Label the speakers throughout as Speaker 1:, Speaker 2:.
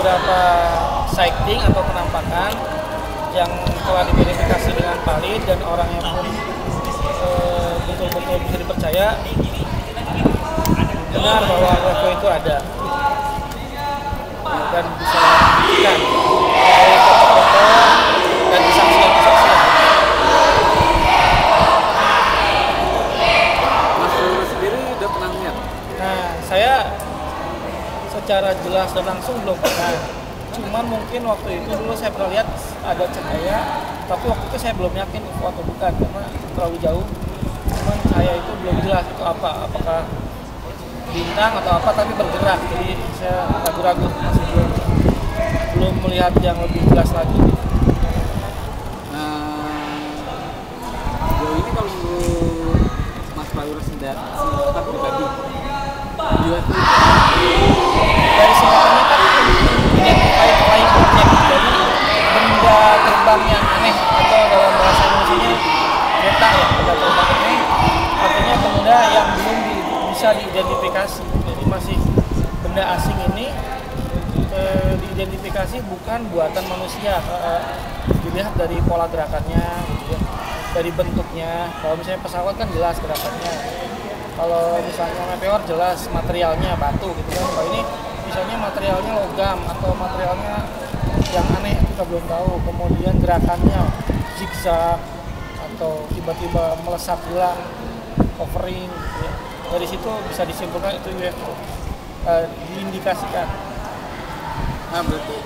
Speaker 1: beberapa sighting atau penampakan yang telah diverifikasi dengan valid dan orangnya pun betul-betul bisa dipercaya, benar bahwa UFO itu ada dan bisa dibuktikan oleh foto-foto dan kesaksian-kesaksian.
Speaker 2: Mas Fairul sendiri udah pernah lihat?
Speaker 1: Nah, saya secara jelas dan langsung belum pernah. Cuman mungkin waktu itu dulu saya pernah lihat ada cahaya, tapi waktu itu saya belum yakin itu atau bukan karena terlalu jauh. Cuman cahaya itu belum jelas itu apa, apakah bintang atau apa, tapi bergerak. Jadi saya ragu-ragu, masih belum melihat yang lebih jelas lagi.
Speaker 2: Sejauh ini kalau menurut Mas Fairul sendiri pribadi, UFO
Speaker 1: dari singkatannya kan identified flying object, jadi benda terbang yang aneh atau dalam bahasa Indonesianya beta ya, benda terbang aneh, artinya benda yang belum bisa diidentifikasi. Jadi masih benda asing ini diidentifikasi bukan buatan manusia, dilihat dari pola gerakannya, gitu ya, dari bentuknya. Kalau misalnya pesawat kan jelas gerakannya, kalau misalnya meteor jelas materialnya batu gitu kan. Kalau ini misalnya materialnya logam atau materialnya yang aneh kita belum tahu, kemudian gerakannya zigzag atau tiba-tiba melesat hilang, hovering gitu ya. Dari situ bisa disimpulkan itu UFO, diindikasikan.
Speaker 2: Nah, berarti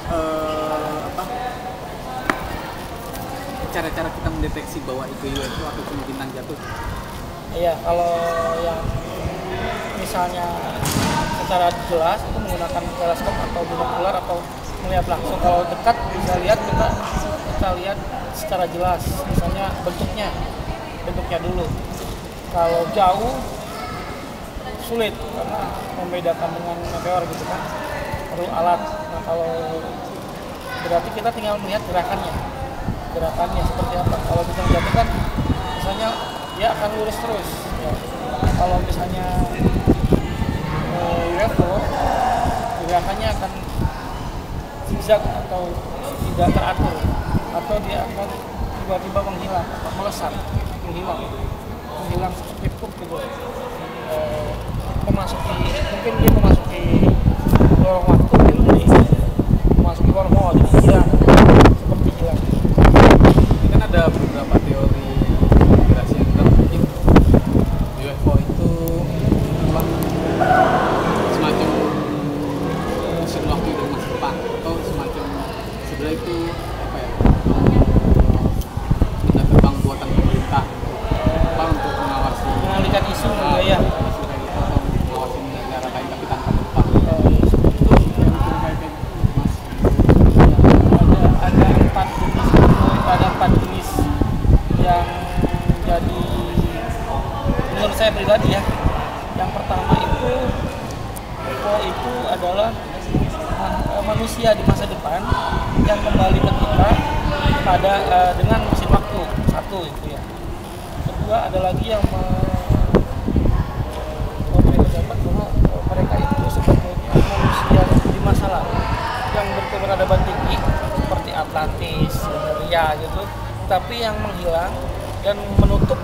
Speaker 2: cara-cara kita mendeteksi bahwa itu UFO atau cuma bintang jatuh?
Speaker 1: Iya, kalau yang misalnya secara jelas itu menggunakan teleskop atau binokular atau melihat langsung. Kalau dekat bisa lihat, kita lihat secara jelas, misalnya bentuknya dulu. Kalau jauh sulit karena membedakan dengan meteor gitu kan, perlu alat. Nah, kalau berarti kita tinggal melihat gerakannya seperti apa. Kalau bintang jatuh kan misalnya dia akan lurus terus ya. Kalau misalnya UFO gerakannya akan zigzag atau tidak teratur, atau dia akan tiba-tiba menghilang atau melesat, menghilang seperti puk gitu, mungkin dia memasuki lorong waktu gitu, jadi memasuki wormhole, jadi hilang, seperti hilang.
Speaker 2: Ini kan ada beberapa teori konspirasi yang terbikin UFO itu semacam mesin waktu dari masa depan, atau semacam sebenarnya itu apa ya, benda terbang buatan pemerintah untuk mengawasi
Speaker 1: Mengalihkan isu juga ya.
Speaker 2: mengawasi negara lain tapi tanpa tempat.
Speaker 1: Ada empat jenis yang jadi menurut saya pribadi ya. Yang pertama itu UFO itu adalah manusia di masa depan yang kembali ke kita pada dengan mesin waktu, satu itu ya. Kedua ada lagi yang mendapat bahwa mereka itu sebetulnya manusia di masa lalu yang berkeberadaan tinggi seperti Atlantis, Lemuria gitu, tapi yang menghilang dan menutup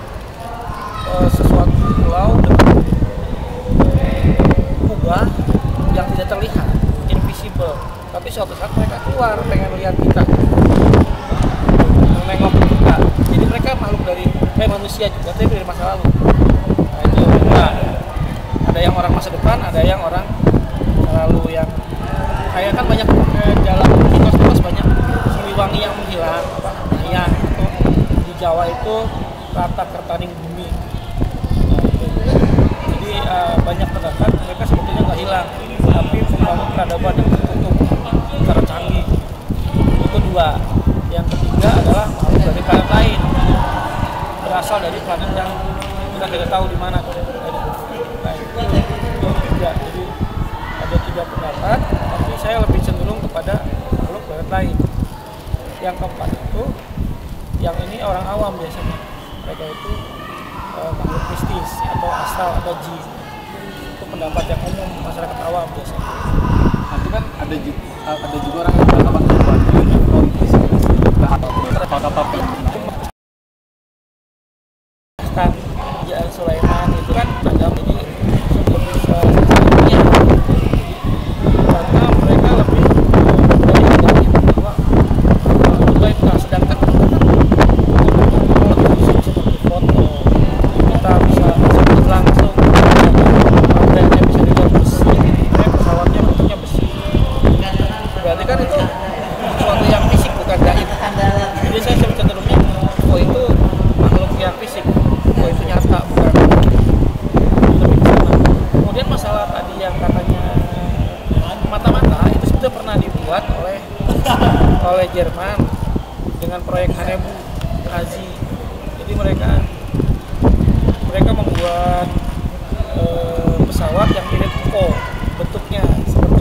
Speaker 1: sesuatu pulau dengan kubah yang tidak terlihat, invisible. Tapi suatu saat mereka keluar pengen melihat kita, menengok kita. Jadi mereka makhluk dari manusia juga, tapi dari masa lalu. Nah, itu kedua. Ada yang orang masa depan, ada yang orang lalu. Yang kayak kan banyak dalam mitos banyak Siliwangi yang menghilang, Mayang itu di Jawa itu Rata Kertaning Bumi. Jadi banyak terdapat mereka sebetulnya nggak hilang, tapi membangun peradaban yang tertutup secara canggih. Itu dua. Yang ketiga adalah makhluk dari planet lain, berasal dari planet yang kita tidak tahu di mana. Nah, itu tiga. Jadi ada tiga pendapat, tapi saya lebih cenderung kepada makhluk planet lain. Yang keempat itu, yang ini orang awam biasanya, mereka itu makhluk mistis atau astral atau jin. Itu pendapat yang umum masyarakat awam biasanya.
Speaker 2: Nah, itu kan ada juga orang yang beranggapan bahwa unicorn itu kapal
Speaker 1: kan Kerajaan Sulaiman itu kan ada menjadi sumber bisa dunia karena mereka lebih dari bahwa baik. Nah, sedangkan seperti foto kita bisa sebut langsung pabriknya bisa dibuat besi, pesawatnya bentuknya besi, berarti kan itu sesuatu yang fisik bukan gaib. Jadi saya cenderungnya oh itu makhluk yang fisik, oh itu nyata bukan lebih ke sana. Kemudian masalah tadi yang katanya mata-mata itu sudah pernah dibuat oleh Jerman dengan proyek Hanebu Nazi. Jadi mereka membuat pesawat yang mirip UFO bentuknya seperti